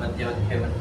ಮಧ್ಯ ಮಧ್ಯ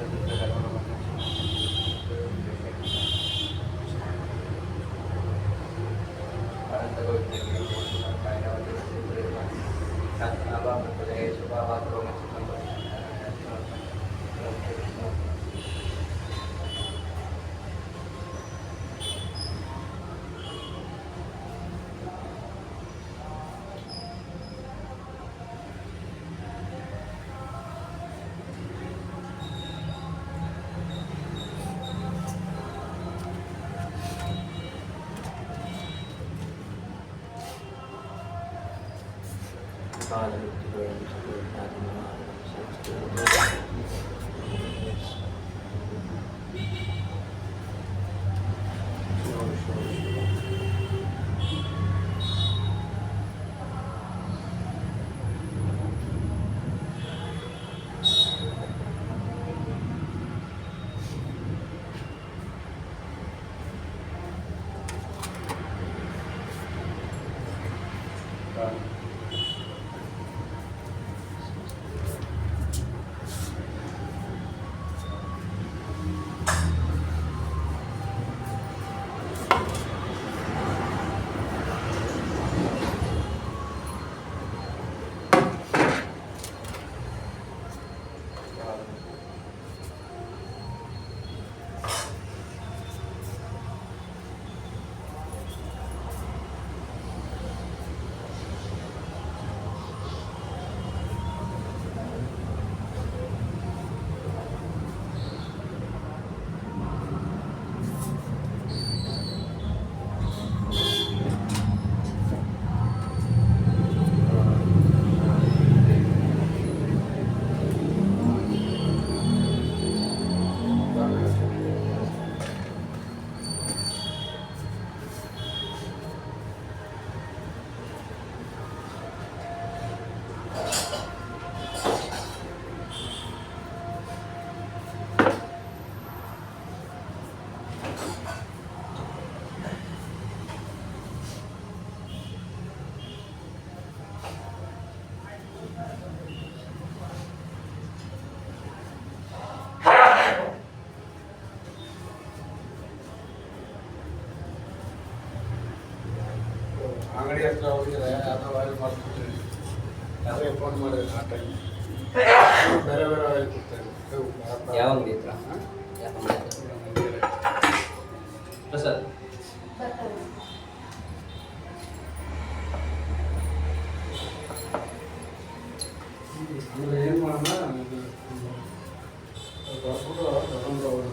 ಅಂಗಡಿ ಹತ್ರ ಹೋಗಿದ್ರೆ ಯಾವ್ದೋ ಆಯಿಲ್ ಮಾಡ್ಕೊಡ್ತೀನಿ, ಯಾರೇ ಫೋನ್ ಮಾಡಿದ್ರೆ ಆ ಟೈಮ್ ಬೇರೆ ಬೇರೆ ಆಯಿಲ್ ಕೊಡ್ತಾರೆ. ಯಾವ ಅಂಗಡಿ ಹತ್ರ? ಪ್ರಸಾದ್ ಅಂದ್ರೆ ಏನು ಮಾಡೋಣ ಬರ್ಬಿಟ್ಟು ತಗೊಂಡು ಹೋಗೋಣ.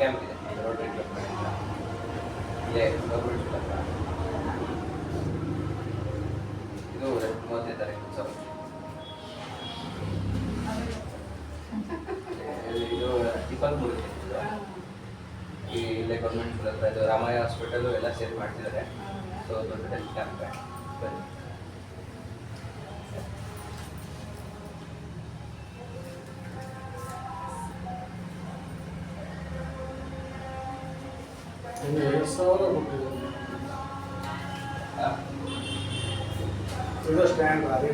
ಕ್ಯಾಂಪ್ ಇದೆ ರೋಟರಿ ಕ್ಲಬ್ ಕಡೆಯಿಂದ ಇಲ್ಲೇ ಗೌರ್ಮೆಂಟ್ ಸ್ಕೂಲ್ ಹತ್ರ. ಇದು 30ನೇ ತಾರೀಕು ಉತ್ಸವ. ಇದು 23 ಈ ಇಲ್ಲೇ ಗೌರ್ಮೆಂಟ್ ಸ್ಕೂಲ್ ಹತ್ರ ಇದು ರಾಮಯ್ಯ ಹಾಸ್ಪಿಟಲು ಎಲ್ಲ ಸೇರಿ ಮಾಡ್ತಿದ್ದಾರೆ. ಸೊ ದೊಡ್ಡ ಕ್ಯಾಂಪ್ ಬನ್ನಿ. ಒಂದು 2,000 ಕೊಟ್ಟಿದ್ದಾರೆ. ಇದು ಸ್ಟ್ಯಾಂಡ್ ಅದೇ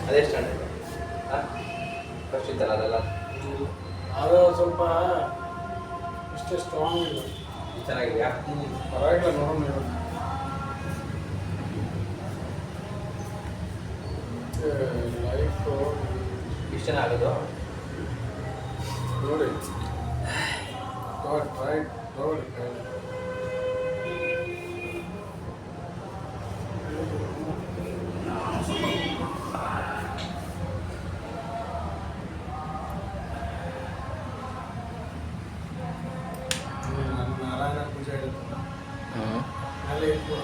ಅದೇ ಸ್ಟ್ಯಾಂಡರ್ಡ್ ಫಸ್ಟ್ ಇತ್ತಲ್ಲ ಅದೆಲ್ಲ ಅದು ಸ್ವಲ್ಪ ಇಷ್ಟೇ ಸ್ಟ್ರಾಂಗ್ ಇಲ್ಲ. ಚೆನ್ನಾಗಿದೆಯಾ? ಪರವಾಗಿಲ್ಲ ನೋಡೋಣ. ಲೈಫ್ ಇಷ್ಟು ಜನ ಆಗೋದು ನೋಡಿ ಟ್ರೈ ನೋಡಿ. ನಾರಾಯಣ ಪೂಜೆ ಇರುತ್ತೆ ಅಲ್ಲಿ ಇಟ್ಟು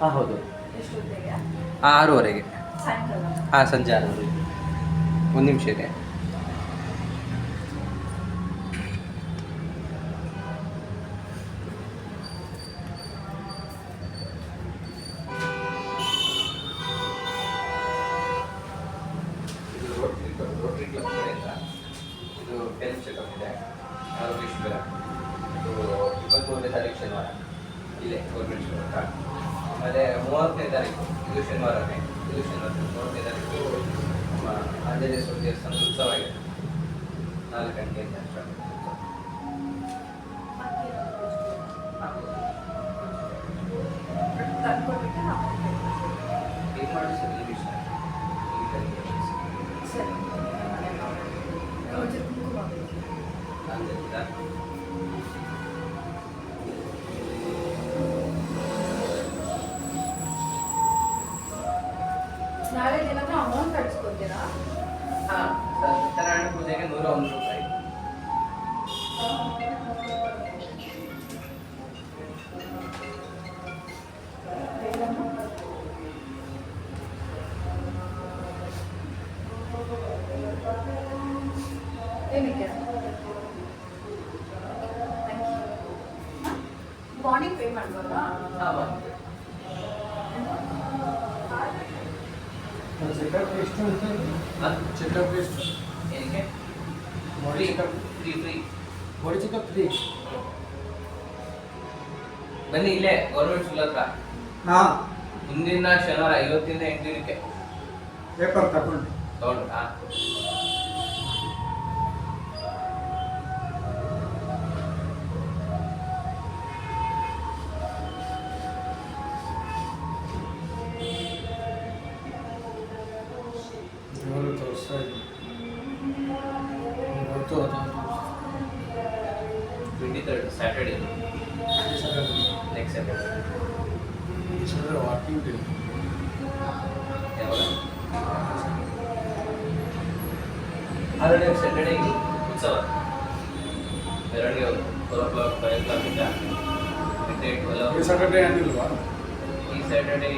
ಹಾಂ ಹೌದು ಎಷ್ಟೊತ್ತಿಗೆ? 6:30ಗೆ. ಸಾಯಂಕಾಲ ಹಾಂ ಸಂಜೆ 6:30. ಒಂದು ನಿಮಿಷ ಇದೆ. ಇದು ರೋಟರಿ ಕ್ಲಬ್ ಕಡೆಯಿಂದ ಇದು ಹೆಲ್ತ್ ಚೆಕಪ್ ಇದೆ, ಆರೋಗ್ಯ ಶಿಬಿರ. ಇದು 23ನೇ ತಾರೀಕು ಶನಿವಾರ ಇಲ್ಲೇ ಗೌರ್ಮೆಂಟ್ ಸ್ಕೂಲ್ ಹತ್ರ. ಆಮೇಲೆ 30ನೇ ತಾರೀಕು ಇದು ಶನಿವಾರನೇ. ಇದು ಶನಿವಾರ 30ನೇ ತಾರೀಕು ನಮ್ಮ ಆಂಜನೇಯ ಸ್ವಾಮಿ ದೇವಸ್ಥಾನದ ಉತ್ಸವ ಇದೆ. 4 ಗಂಟೆಯಿಂದ ಸ್ಟಾರ್ಟ್ ಆಗುತ್ತೆ ಉತ್ಸವ. ತಂದ್ಕೊಟ್ಬಿಟ್ಟು ನಾವು ಏನು ಮಾಡಿ ಸರ್ ಈ ವಿಷಯ ಸರಿ ಒಂಚೂರು ಕುಂಕುಮ ಬೇಕು. ಆದ್ದರಿಂದ ನಾಳೆ ದಿನಕ್ಕೆ ಅಮೌಂಟ್ ಕಟ್ಸ್ಕೊತೀರಾ? ಹಾಂ ಸತ್ಯನಾರಾಯಣ ಪೂಜೆಗೆ 101 ರೂಪಾಯಿ. ಏನಕ್ಕೆ? ಮಾರ್ನಿಂಗ್ ಪೇ ಮಾಡ್ಬೋದಾ? ಹಾಂ ಚೆಕಪ್ ಎಷ್ಟು ಅಂತ ಹಾಂ ಚೆಕಪ್ ಎಷ್ಟು ಏನಕ್ಕೆ? Body checkup free body checkup free. ಬನ್ನಿ ಇಲ್ಲೇ ಗೌರ್ಮೆಂಟ್ ಸ್ಕೂಲ್ ಹತ್ರ. ಹಾಂ ಮುಂದಿನ ಶನಿವಾರ 50ರಿಂದ 8 ದಿನಕ್ಕೆ ಪೇಪರ್ ತಗೊಂಡು ತಗೊಂಡ್ರಾ? ಇವರು ತೋರಿಸ್ತಾ ಇದ್ದೀನಿ. ಗೊತ್ತು ಅದು 23rd Saturday next Saturday. Walking day. ಯಾವಾಗ? ಆಲ್ರೆಡಿ ಸ್ಯಾಟರ್ಡೇ ಉತ್ಸವ ಮೆರವಣಿಗೆ 4 o'clock 5 o'clock ಇಂದ ಈ ಸ್ಯಾಟರ್ಡೇ ಏನಿಲ್ವಾ? ಈ ಸ್ಯಾಟರ್ಡೇ